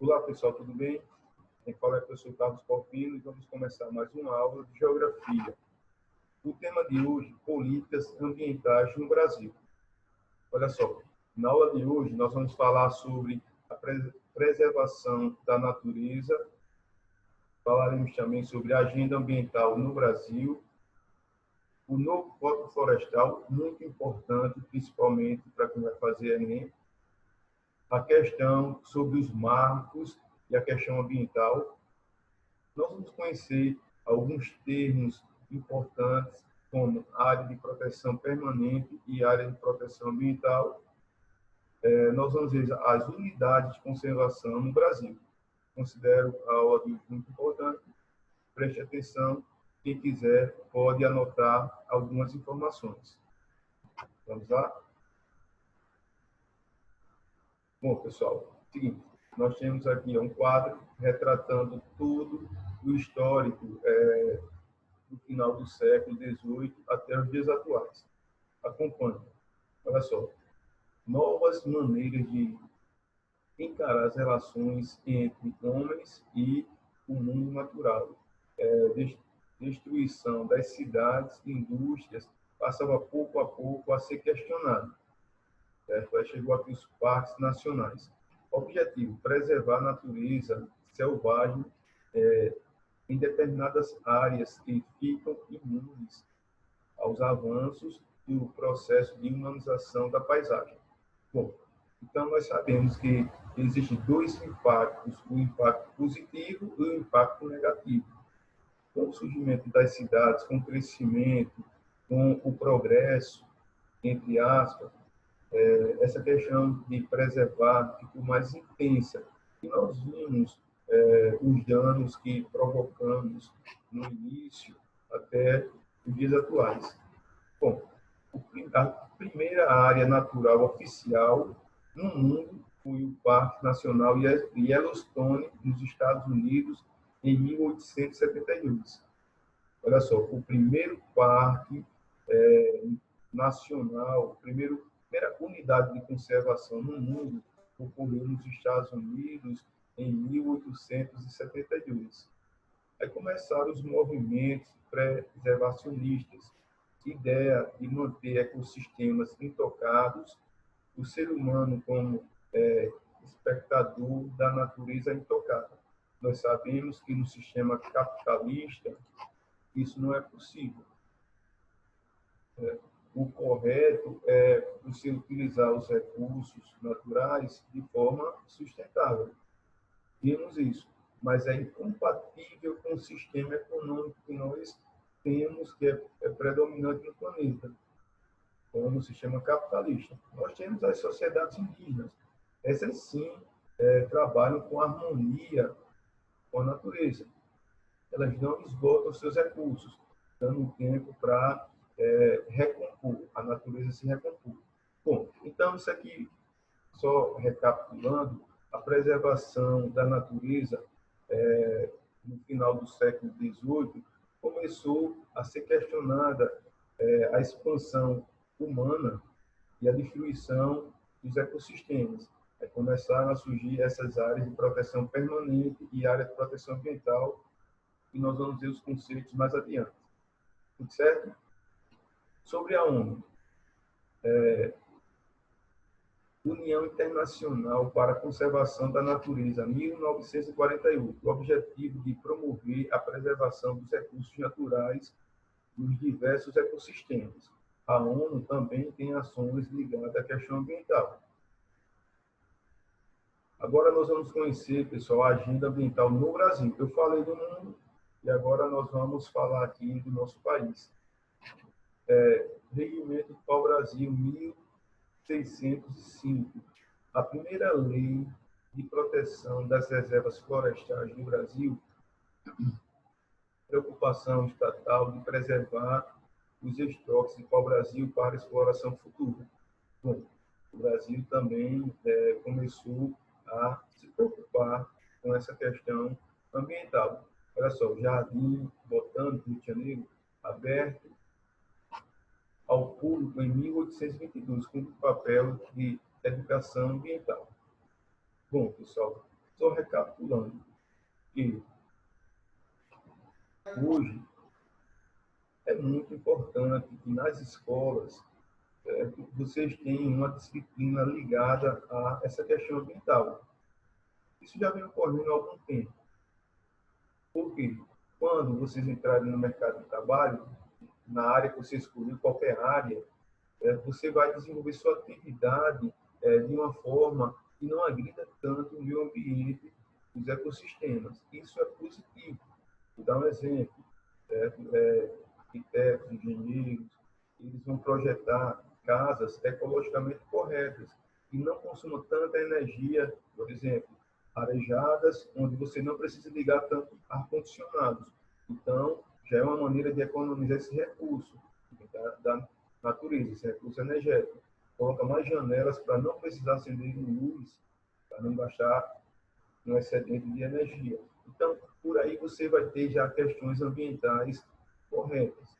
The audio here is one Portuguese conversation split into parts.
Olá, pessoal, tudo bem? Quem fala é o professor Carlos Porfino e vamos começar mais uma aula de Geografia. O tema de hoje, políticas ambientais no Brasil. Olha só, na aula de hoje nós vamos falar sobre a preservação da natureza, falaremos também sobre a agenda ambiental no Brasil, o novo Código Florestal, muito importante, principalmente para quem vai fazer Enem, a questão sobre os marcos e a questão ambiental. Nós vamos conhecer alguns termos importantes, como área de proteção permanente e área de proteção ambiental. Nós vamos ver as unidades de conservação no Brasil. Considero a aula de hoje muito importante. Preste atenção. Quem quiser pode anotar algumas informações. Vamos lá? Bom, pessoal, seguinte, nós temos aqui um quadro retratando tudo o histórico do final do século XVIII até os dias atuais. Acompanhe. Olha só. Novas maneiras de encarar as relações entre homens e o mundo natural. Destruição das cidades e indústrias passava pouco a pouco a ser questionada. Aí chegou aqui os parques nacionais. Objetivo: preservar a natureza selvagem em determinadas áreas que ficam imunes aos avanços do processo de humanização da paisagem. Bom, então nós sabemos que existem dois impactos, o impacto positivo e o impacto negativo. Com o surgimento das cidades, com o crescimento, com o progresso, entre aspas, essa questão de preservar ficou mais intensa. E nós vimos os danos que provocamos no início até os dias atuais. Bom, a primeira área natural oficial no mundo foi o Parque Nacional Yellowstone, nos Estados Unidos, em 1872. Olha só, o primeiro parque nacional, primeira unidade de conservação no mundo ocorreu nos Estados Unidos em 1872. Aí começaram os movimentos preservacionistas, ideia de manter ecossistemas intocados, o ser humano como espectador da natureza intocada. Nós sabemos que no sistema capitalista isso não é possível. O correto é você utilizar os recursos naturais de forma sustentável. Vimos isso, mas é incompatível com o sistema econômico que nós temos, que é predominante no planeta, como o sistema capitalista. Nós temos as sociedades indígenas. Essas, sim, trabalham com harmonia com a natureza. Elas não esgotam seus recursos, dando tempo para recompor, a natureza se recompor. Bom, então isso aqui, só recapitulando, a preservação da natureza no final do século XVIII começou a ser questionada a expansão humana e a destruição dos ecossistemas. Aí começaram a surgir essas áreas de proteção permanente e área de proteção ambiental, e nós vamos ver os conceitos mais adiante. Tudo certo? Sobre a ONU, União Internacional para a Conservação da Natureza, 1948, o objetivo de promover a preservação dos recursos naturais dos diversos ecossistemas. A ONU também tem ações ligadas à questão ambiental. Agora nós vamos conhecer, pessoal, a agenda ambiental no Brasil. Eu falei do mundo e agora nós vamos falar aqui do nosso país. Regimento do Pau-Brasil, 1605. A primeira lei de proteção das reservas florestais no Brasil, preocupação estatal de preservar os estoques de pau-brasil para exploração futura. Bom, o Brasil também começou a se preocupar com essa questão ambiental. Olha só, o Jardim Botânico do Rio de Janeiro, aberto ao público em 1822, com o papel de educação ambiental. Bom, pessoal, só recapitulando, que hoje é muito importante que nas escolas vocês tenham uma disciplina ligada a essa questão ambiental. Isso já vem ocorrendo há algum tempo. Por quê? Quando vocês entrarem no mercado de trabalho, na área que você escolheu, qualquer área, você vai desenvolver sua atividade de uma forma que não agrida tanto o meio ambiente, os ecossistemas. Isso é positivo. Vou dar um exemplo. Arquitetos, engenheiros, eles vão projetar casas ecologicamente corretas e não consumam tanta energia, por exemplo, arejadas, onde você não precisa ligar tanto ar-condicionados. Então, já é uma maneira de economizar esse recurso da natureza, esse recurso energético. Coloca mais janelas para não precisar acender luz, para não gastar um excedente de energia. Então, por aí você vai ter já questões ambientais corretas.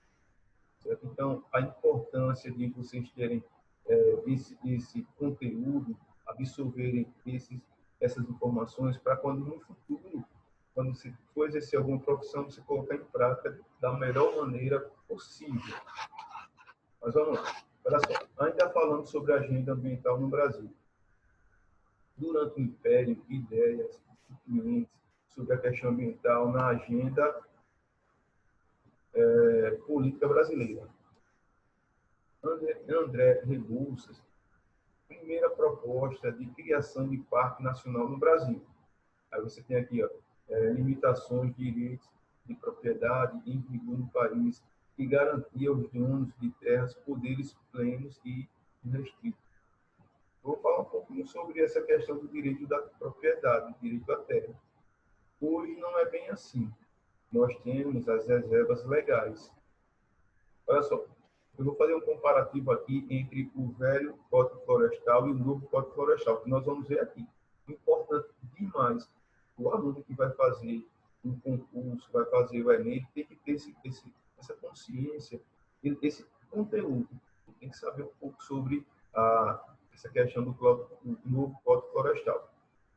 Certo? Então, a importância de vocês terem esse conteúdo, absorverem essas informações para quando no futuro, quando você for exercer alguma profissão, você colocar em prática da melhor maneira possível. Mas vamos lá. Olha só, ainda falando sobre a agenda ambiental no Brasil. Durante o Império, ideias influentes sobre a questão ambiental na agenda política brasileira. André Rebouças, primeira proposta de criação de Parque Nacional no Brasil. Aí você tem aqui, limitações de direitos de propriedade em vigor no país, que garantia aos donos de terras poderes plenos e irrestritos. Vou falar um pouquinho sobre essa questão do direito da propriedade, do direito à terra. Hoje não é bem assim. Nós temos as reservas legais. Olha só, eu vou fazer um comparativo aqui entre o velho Código Florestal e o novo Código Florestal, que nós vamos ver aqui. Importante demais. O aluno que vai fazer um concurso, vai fazer o Enem, tem que ter essa consciência, esse conteúdo. Tem que saber um pouco sobre essa questão do novo Código Florestal.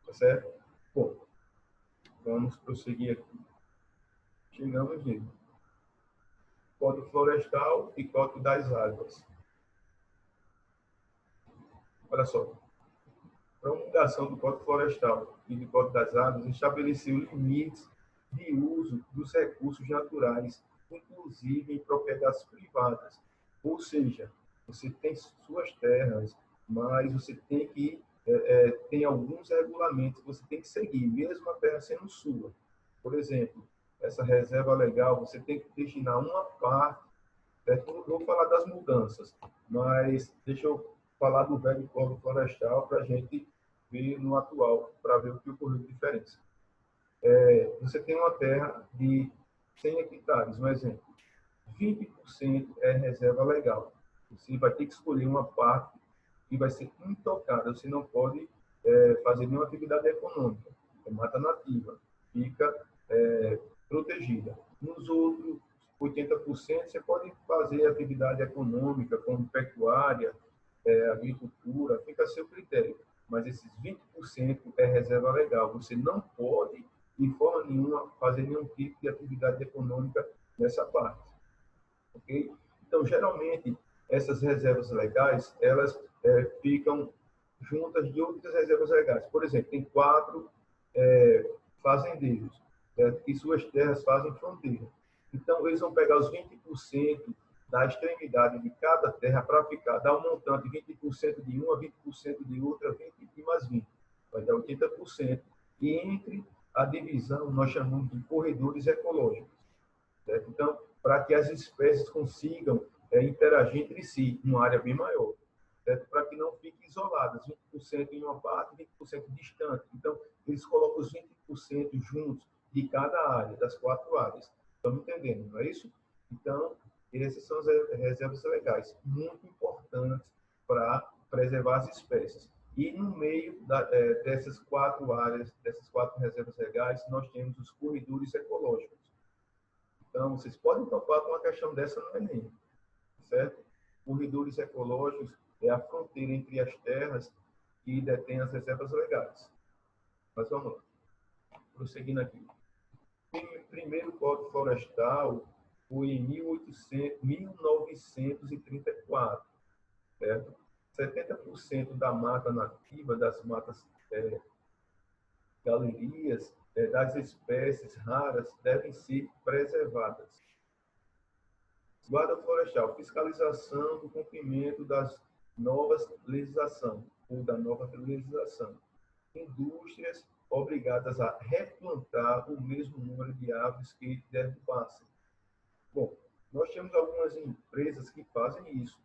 Tá certo? Bom, vamos prosseguir aqui. Chegamos nele. Código Florestal e Código das Águas. Olha só. A promulgação do Código Florestal e do Código das Águas estabeleceu limites de uso dos recursos naturais, inclusive em propriedades privadas. Ou seja, você tem suas terras, mas você tem que tem alguns regulamentos que você tem que seguir, mesmo a terra sendo sua. Por exemplo, essa reserva legal, você tem que destinar uma parte. Não vou falar das mudanças, mas deixa eu falar do velho Código Florestal para a gente ver no atual, para ver o que ocorreu de diferença. Você tem uma terra de 100 hectares, um exemplo. 20% é reserva legal. Você vai ter que escolher uma parte que vai ser intocada. Você não pode fazer nenhuma atividade econômica. É mata nativa. Fica protegida. Nos outros 80%, você pode fazer atividade econômica, como pecuária, agricultura, fica a seu critério. Mas esses 20% é reserva legal. Você não pode, de forma nenhuma, fazer nenhum tipo de atividade econômica nessa parte. Ok? Então, geralmente, essas reservas legais, elas ficam juntas de outras reservas legais. Por exemplo, tem 4 fazendeiros, certo? E suas terras fazem fronteira. Então, eles vão pegar os 20% da extremidade de cada terra para ficar, dar um montante, 20% de uma, 20% de outra, 20 e mais 20. Vai dar 80%. E entre a divisão, nós chamamos de corredores ecológicos. Certo? Então, para que as espécies consigam interagir entre si, numa área bem maior. Certo? Para que não fiquem isoladas, 20% em uma parte, 20% distante. Então, eles colocam os 20% juntos de cada área, das 4 áreas. Estamos entendendo, não é isso? Então, essas são as reservas legais, muito importantes para preservar as espécies. E no meio dessas 4 áreas, dessas 4 reservas legais, nós temos os corredores ecológicos. Então, vocês podem topar com uma questão dessa no Enem, certo? Corredores ecológicos é a fronteira entre as terras que detêm as reservas legais. Mas vamos lá. prosseguindo aqui. O primeiro Código Florestal foi em 1934, certo? 70% da mata nativa, das matas galerias, das espécies raras, devem ser preservadas. Guarda Florestal, fiscalização do cumprimento das novas legislação, ou da nova legislação. Indústrias obrigadas a replantar o mesmo número de árvores que derrubassem. Bom, nós temos algumas empresas que fazem isso,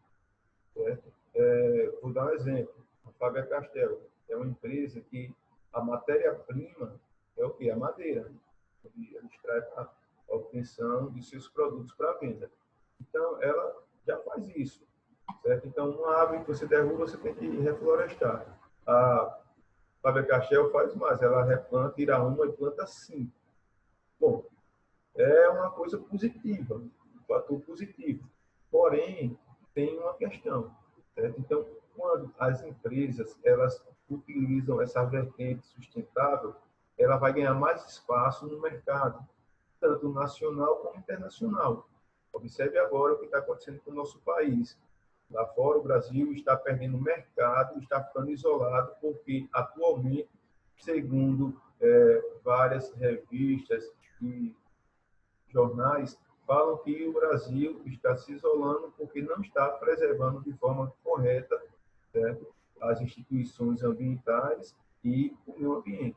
certo? Vou dar um exemplo. A Faber-Castell é uma empresa que a matéria-prima é o quê? A madeira. Ela extrai a obtenção de seus produtos para venda. Então, ela já faz isso, certo? Então, uma árvore que você derruba, você tem que reflorestar. A Faber-Castell faz mais, ela replanta, tira uma e planta 5. Bom, é uma coisa positiva, um fator positivo. Porém, tem uma questão, certo? Então, quando as empresas elas utilizam essa vertente sustentável, ela vai ganhar mais espaço no mercado, tanto nacional como internacional. Observe agora o que está acontecendo com o nosso país. Lá fora, o Brasil está perdendo mercado, está ficando isolado, porque atualmente, segundo várias revistas e jornais, falam que o Brasil está se isolando porque não está preservando de forma correta, certo, as instituições ambientais e o meio ambiente.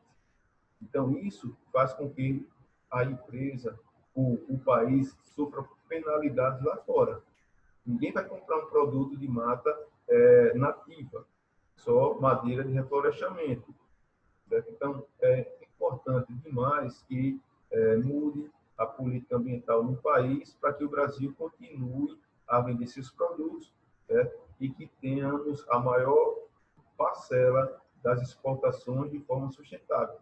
Então, isso faz com que a empresa, o país, sofra penalidades lá fora. Ninguém vai comprar um produto de mata nativa, só madeira de reflorestamento, certo? Então, é importante demais que mude a política ambiental no país para que o Brasil continue a vender seus produtos, certo? E que tenhamos a maior parcela das exportações de forma sustentável.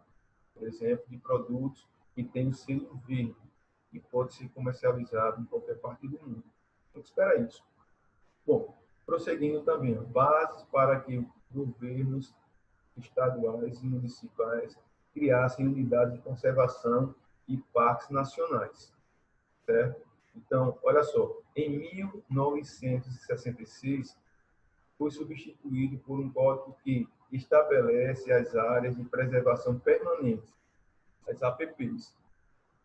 Por exemplo, de produtos que têm o selo verde, que pode ser comercializado em qualquer parte do mundo. Então, espera isso. Bom, prosseguindo também, bases para que governos estaduais e municipais criassem unidades de conservação e parques nacionais, certo? Então, olha só, em 1966 foi substituído por um código que estabelece as áreas de preservação permanente, as APPs.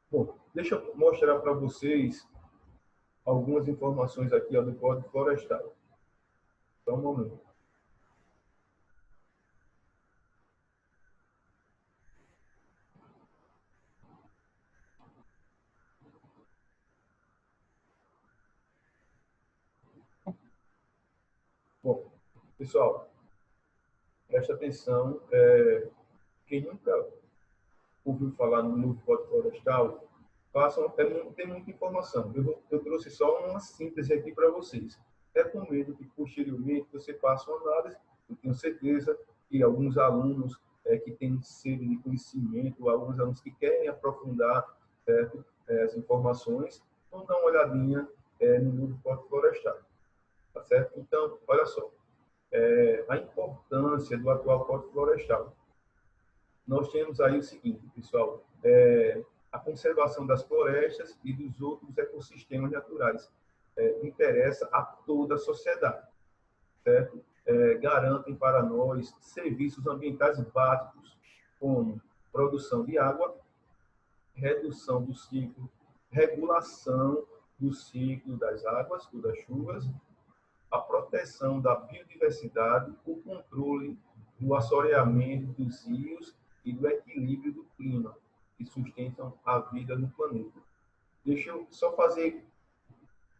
Bom, deixa eu mostrar para vocês algumas informações aqui do Código Florestal. Só um momento. Bom, pessoal, presta atenção. Quem nunca ouviu falar no novo Código Florestal, tem muita informação. Eu trouxe só uma síntese aqui para vocês. Recomendo que, posteriormente, você faça uma análise. Eu tenho certeza que alguns alunos que têm sede de conhecimento, alguns alunos que querem aprofundar, certo, as informações, vão dar uma olhadinha no novo Código Florestal. Tá certo? Então, olha só. A importância do atual Código Florestal. Nós temos aí o seguinte, pessoal, a conservação das florestas e dos outros ecossistemas naturais interessa a toda a sociedade, certo? Garantem para nós serviços ambientais básicos, como produção de água, redução do ciclo, regulação do ciclo das águas ou das chuvas, a proteção da biodiversidade, o controle do assoreamento dos rios e do equilíbrio do clima, que sustentam a vida no planeta. Deixa eu só fazer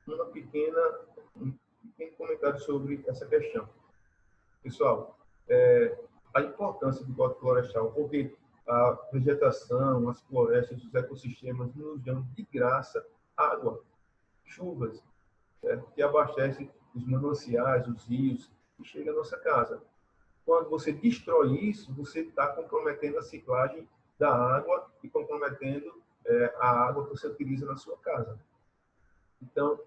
um pequeno comentário sobre essa questão. Pessoal, a importância do Código Florestal, porque a vegetação, as florestas, os ecossistemas nos dão de graça água, chuvas, certo? Que abastecem os mananciais, os rios, e chega à nossa casa. Quando você destrói isso, você está comprometendo a ciclagem da água e comprometendo a água que você utiliza na sua casa. Então,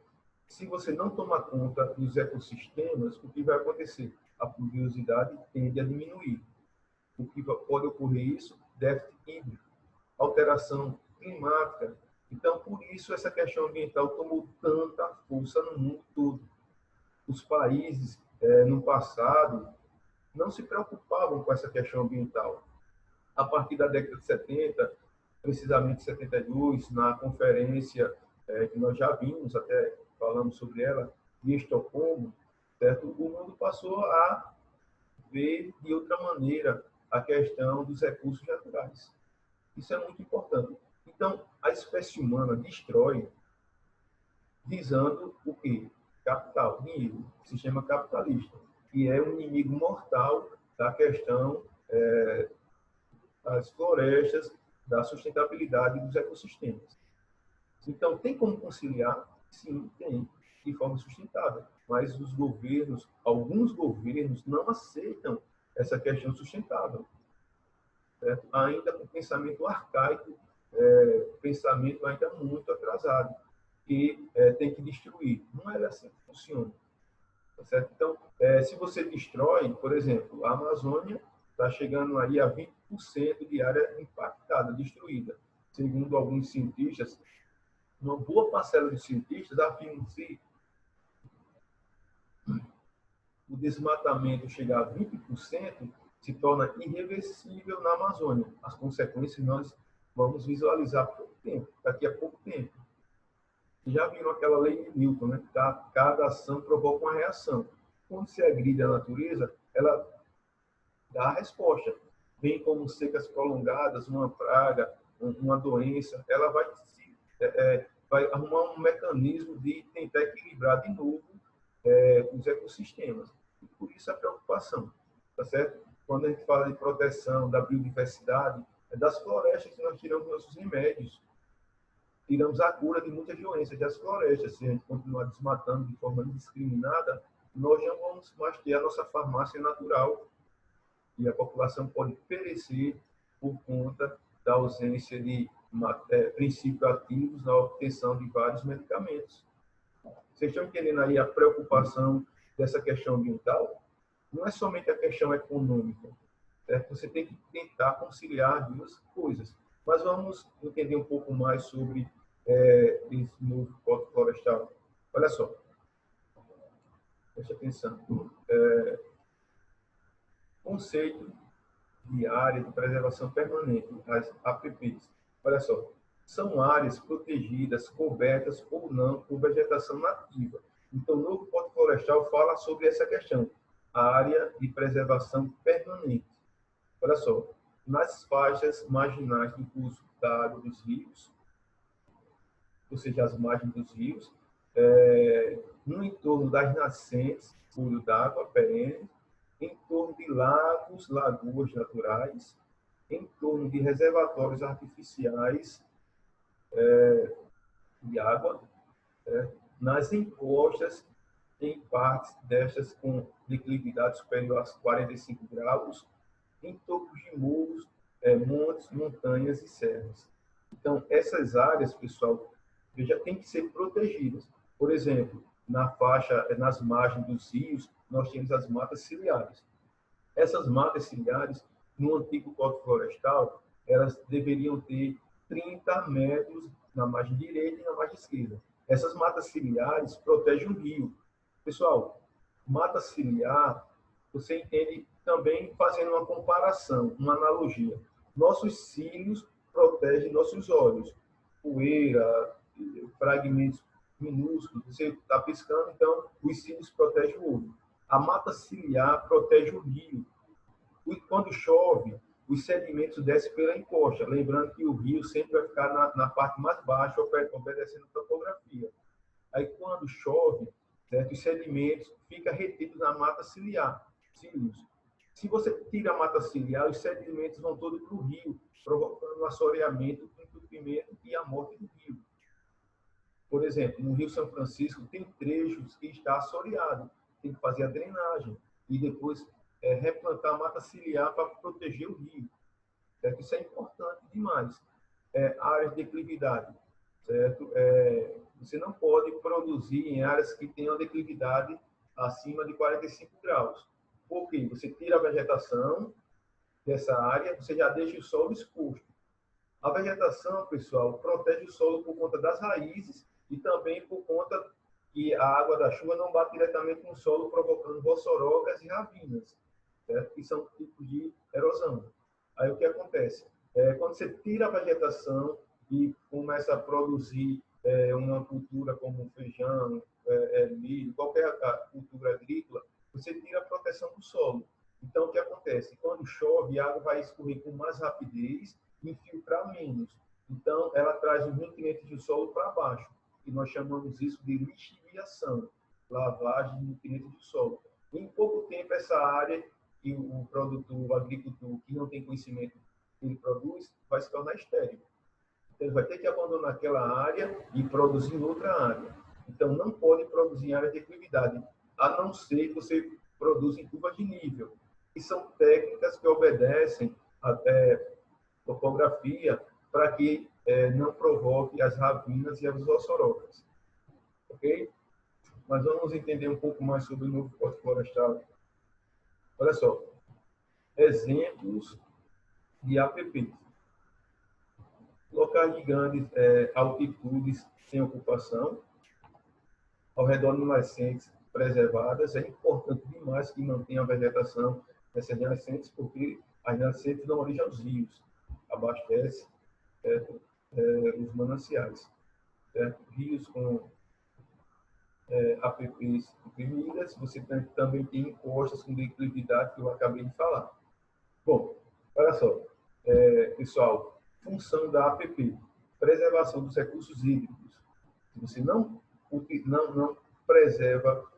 se você não tomar conta dos ecossistemas, o que vai acontecer? A pluviosidade tende a diminuir. O que pode ocorrer isso? Déficit hídrico. alteração climática. Então, por isso, essa questão ambiental tomou tanta força no mundo todo. Os países, no passado, não se preocupavam com essa questão ambiental. A partir da década de 70, precisamente 72, na conferência que nós já vimos, até falamos sobre ela, de Estocolmo, certo? O mundo passou a ver de outra maneira a questão dos recursos naturais. Isso é muito importante. Então, a espécie humana destrói visando o quê? Capital, dinheiro, sistema capitalista, que é um inimigo mortal da questão das florestas, da sustentabilidade dos ecossistemas. Então, tem como conciliar? Sim, tem, de forma sustentável. Mas os governos, alguns governos, não aceitam essa questão sustentável. Certo? Ainda com pensamento arcaico, pensamento ainda muito atrasado, que tem que destruir. Não é assim que funciona. Tá certo? Então, se você destrói, por exemplo, a Amazônia está chegando aí a 20% de área impactada, destruída. Segundo alguns cientistas, uma boa parcela de cientistas afirmam que o desmatamento chegar a 20%, se torna irreversível na Amazônia. As consequências nós vamos visualizar por pouco tempo, daqui a pouco tempo. Já viram aquela lei de Newton, né? Cada ação provoca uma reação. Quando se agride a natureza, ela dá a resposta. Vem como secas prolongadas, uma praga, uma doença, ela vai arrumar um mecanismo de tentar equilibrar de novo os ecossistemas. E por isso a preocupação, tá certo? Quando a gente fala de proteção da biodiversidade, é das florestas que nós tiramos nossos remédios. Tiramos a cura de muitas doenças das florestas. Se a gente continuar desmatando de forma indiscriminada, nós não vamos mais ter a nossa farmácia natural e a população pode perecer por conta da ausência de princípios ativos na obtenção de vários medicamentos. Vocês estão entendendo aí a preocupação dessa questão ambiental? Não é somente a questão econômica. Certo? Você tem que tentar conciliar as duas coisas. Mas vamos entender um pouco mais sobre esse novo Código Florestal. Olha só. Preste atenção. Conceito de área de preservação permanente, as APPs. Olha só. São áreas protegidas, cobertas ou não por vegetação nativa. Então, o novo Código Florestal fala sobre essa questão, a área de preservação permanente. Olha só, nas faixas marginais do curso da água dos rios, ou seja, as margens dos rios, no entorno das nascentes, curso d'água perene, em torno de lagos, lagoas naturais, em torno de reservatórios artificiais de água, nas encostas, em partes destas com declividade superior a 45 graus, em topos de morros, montes, montanhas e serras. Então, essas áreas, pessoal, já tem que ser protegidas. Por exemplo, nas margens dos rios, nós temos as matas ciliares. Essas matas ciliares, no antigo Código Florestal, elas deveriam ter 30 metros na margem direita e na margem esquerda. Essas matas ciliares protegem o rio. Pessoal, mata ciliar, você entende também fazendo uma comparação, uma analogia. Nossos cílios protegem nossos olhos. Poeira, fragmentos minúsculos, você está piscando, então os cílios protegem o olho. A mata ciliar protege o rio. E quando chove, os sedimentos descem pela encosta, lembrando que o rio sempre vai ficar na parte mais baixa, obedecendo a topografia. Aí, quando chove, certo? Os sedimentos ficam retidos na mata ciliar, cílios. Se você tira a mata ciliar, os sedimentos vão todos para o rio, provocando um assoreamento, um entupimento e a morte do rio. Por exemplo, no Rio São Francisco, tem trechos que está assoreado, tem que fazer a drenagem e depois replantar a mata ciliar para proteger o rio. Certo? Isso é importante demais. Áreas de declividade, certo? Você não pode produzir em áreas que tenham declividade acima de 45 graus. Por quê? Você tira a vegetação dessa área, você já deixa o solo exposto. A vegetação, pessoal, protege o solo por conta das raízes e também por conta que a água da chuva não bate diretamente no solo, provocando rossorocas e ravinas, certo? Que são tipos de erosão. Aí o que acontece? Quando você tira a vegetação e começa a produzir uma cultura como feijão, milho, qualquer cultura agrícola, você tira a proteção do solo. Então, o que acontece? Quando chove, a água vai escorrer com mais rapidez e infiltrar menos. Então, ela traz os nutrientes do solo para baixo, e nós chamamos isso de lixiviação, lavagem de nutrientes do solo. Em pouco tempo, essa área que o produtor, o agricultor que não tem conhecimento que ele produz, vai se tornar estéril. Então, ele vai ter que abandonar aquela área e produzir em outra área. Então, não pode produzir em área de declividade, a não ser que você produza em curva de nível, que são técnicas que obedecem até topografia para que não provoque as ravinas e as ossorocas. Ok? Mas vamos entender um pouco mais sobre o novo Código Florestal. Olha só, exemplos de APPs. Locais de grandes altitudes sem ocupação, ao redor de nascentes preservadas. É importante demais que mantenha a vegetação nessas nascentes, porque as nascentes dão origem aos rios, abastece os mananciais. Certo? Rios com APPs deprimidas, você também tem encostas com declividade, que eu acabei de falar. Bom, olha só, pessoal, função da APP, preservação dos recursos hídricos. Se você não preserva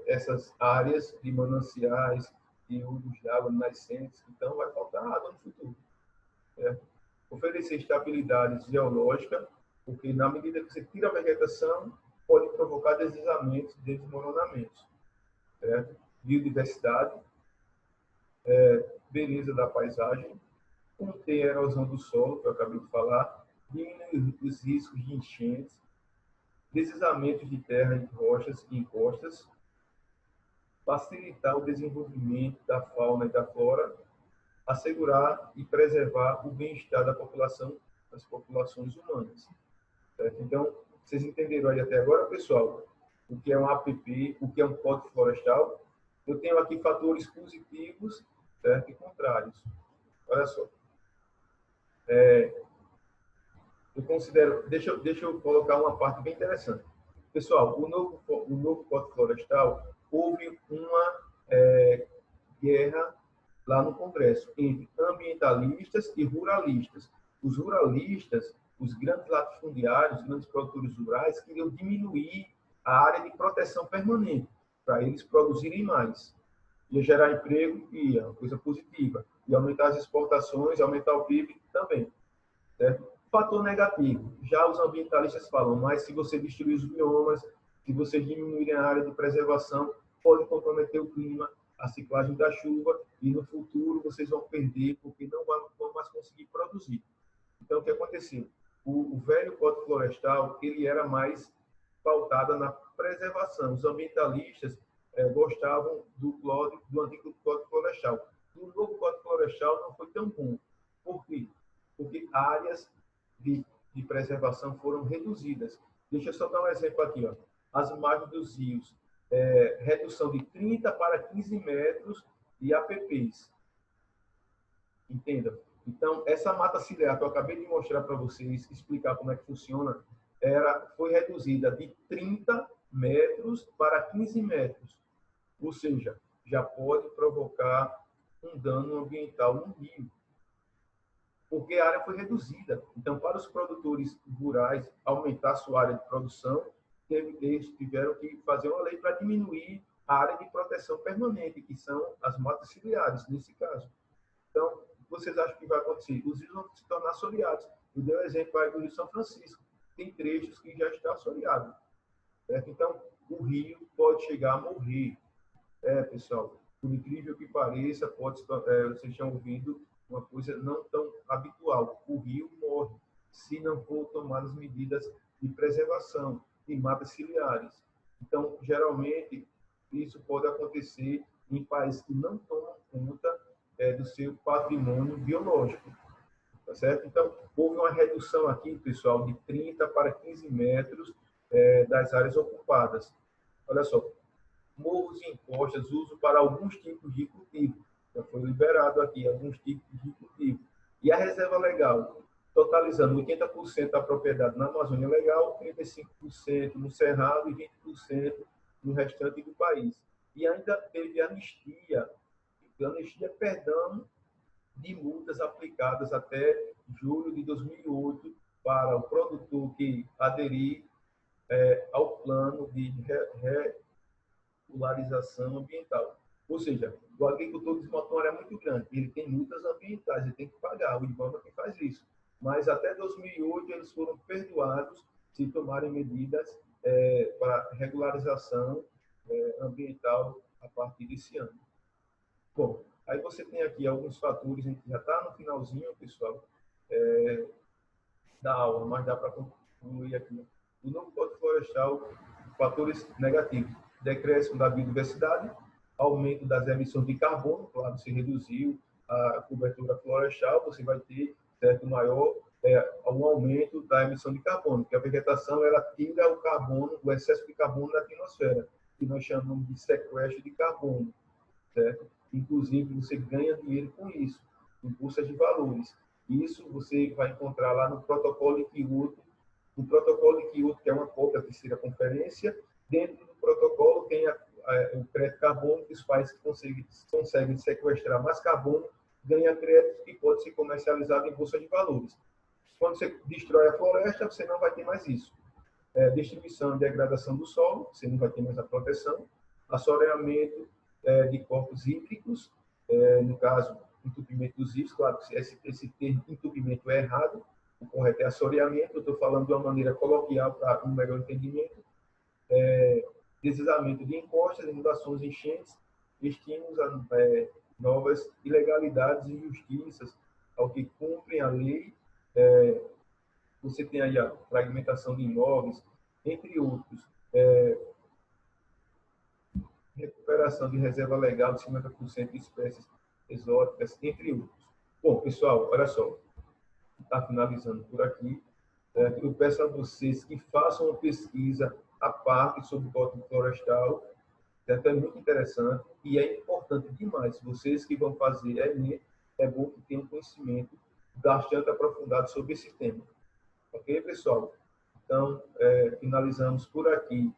essas áreas de mananciais, de usos de água nascentes, então vai faltar água no futuro. Certo? Oferecer estabilidade geológica, porque na medida que você tira a vegetação, pode provocar deslizamentos, desmoronamentos. Certo? Biodiversidade, beleza da paisagem, conter a erosão do solo, que eu acabei de falar, diminuir os riscos de enchentes, deslizamentos de terra em rochas e encostas, facilitar o desenvolvimento da fauna e da flora, assegurar e preservar o bem-estar da população, das populações humanas. Certo? Então, vocês entenderam aí até agora, pessoal, o que é um APP, o que é um código florestal? Eu tenho aqui fatores positivos, certo? E contrários. Olha só. Eu considero... Deixa eu colocar uma parte bem interessante. Pessoal, o novo Código Florestal, houve uma guerra lá no Congresso entre ambientalistas e ruralistas. Os ruralistas, os grandes latifundiários, os grandes produtores rurais, queriam diminuir a área de proteção permanente, para eles produzirem mais. Ia gerar emprego, ia, uma coisa positiva. Ia aumentar as exportações, aumentar o PIB também. Certo? Fator negativo. Já os ambientalistas falam, mas se você destruir os biomas, se você diminuir a área de preservação, pode comprometer o clima, a ciclagem da chuva, e no futuro vocês vão perder, porque não vão mais conseguir produzir. Então, o que aconteceu? O velho Código Florestal, ele era mais pautado na preservação. Os ambientalistas gostavam do antigo Código Florestal. E o novo Código Florestal não foi tão bom. Por quê? Porque áreas de preservação foram reduzidas. Deixa eu só dar um exemplo aqui. Ó. As margens dos rios, redução de 30 para 15 metros de APPs. Entenda? Então, essa mata ciliar que eu acabei de mostrar para vocês, explicar como é que funciona, foi reduzida de 30 metros para 15 metros. Ou seja, já pode provocar um dano ambiental no rio, porque a área foi reduzida. Então, para os produtores rurais aumentar sua área de produção, eles tiveram que fazer uma lei para diminuir a área de proteção permanente, que são as matas ciliares, nesse caso. Então, vocês acham que vai acontecer? Os rios vão se tornar assoreados. Eu dei um exemplo aí do Rio São Francisco. Tem trechos que já está assoreado. Certo? Então, o rio pode chegar a morrer. Pessoal, por incrível que pareça, vocês estão ouvindo uma coisa não tão habitual. O rio morre se não for tomadas medidas de preservação de matas ciliares. Então, geralmente, isso pode acontecer em países que não tomam conta do seu patrimônio biológico. tá certo? Então, houve uma redução aqui, pessoal, de 30 para 15 metros das áreas ocupadas. Olha só, morros e encostas, uso para alguns tipos de cultivo. Já foi liberado aqui alguns tipos de cultivo. E a reserva legal, totalizando 80% da propriedade na Amazônia Legal, 35% no Cerrado e 20% no restante do país. E ainda teve anistia, perdão, de multas aplicadas até julho de 2008 para o produtor que aderir ao plano de regularização ambiental. Ou seja, o agricultor desmatou uma área muito grande, ele tem multas ambientais, ele tem que pagar, o IBAMA que faz isso. Mas até 2008 eles foram perdoados se tomarem medidas para regularização ambiental a partir desse ano. Bom, aí você tem aqui alguns fatores, a gente já está no finalzinho, pessoal, da aula, mas dá para concluir aqui. O novo Código Florestal, fatores negativos: decréscimo da biodiversidade, aumento das emissões de carbono, claro, se reduziu a cobertura florestal, você vai ter certo maior um aumento da emissão de carbono, porque a vegetação ela tira o carbono, o excesso de carbono da atmosfera, que nós chamamos de sequestro de carbono, certo? Inclusive, você ganha dinheiro com isso, em bolsas de valores. Isso você vai encontrar lá no Protocolo de Kyoto. No Protocolo de Kyoto, que é uma cópia da terceira conferência, dentro do protocolo tem o crédito carbono, que os países que conseguem sequestrar mais carbono ganham crédito que pode ser comercializado em bolsa de valores. Quando você destrói a floresta, você não vai ter mais isso. Destruição e degradação do solo, você não vai ter mais a proteção. Assoreamento de corpos hídricos, no caso, entupimento dos rios, claro que esse termo entupimento é errado, o correto é assoreamento, eu estou falando de uma maneira coloquial para um melhor entendimento. Deslizamento de encostas, inundações, enchentes, estímulos a novas ilegalidades e injustiças ao que cumprem a lei. Você tem aí a fragmentação de imóveis, entre outros. Recuperação de reserva legal de 50% de espécies exóticas, entre outros. Bom, pessoal, olha só, está finalizando por aqui. Eu peço a vocês que façam uma pesquisa à parte sobre o Código Florestal, certo? É muito interessante e é importante demais. Vocês que vão fazer Enem, é bom que tenham conhecimento bastante aprofundado sobre esse tema. Ok, pessoal? Então, finalizamos por aqui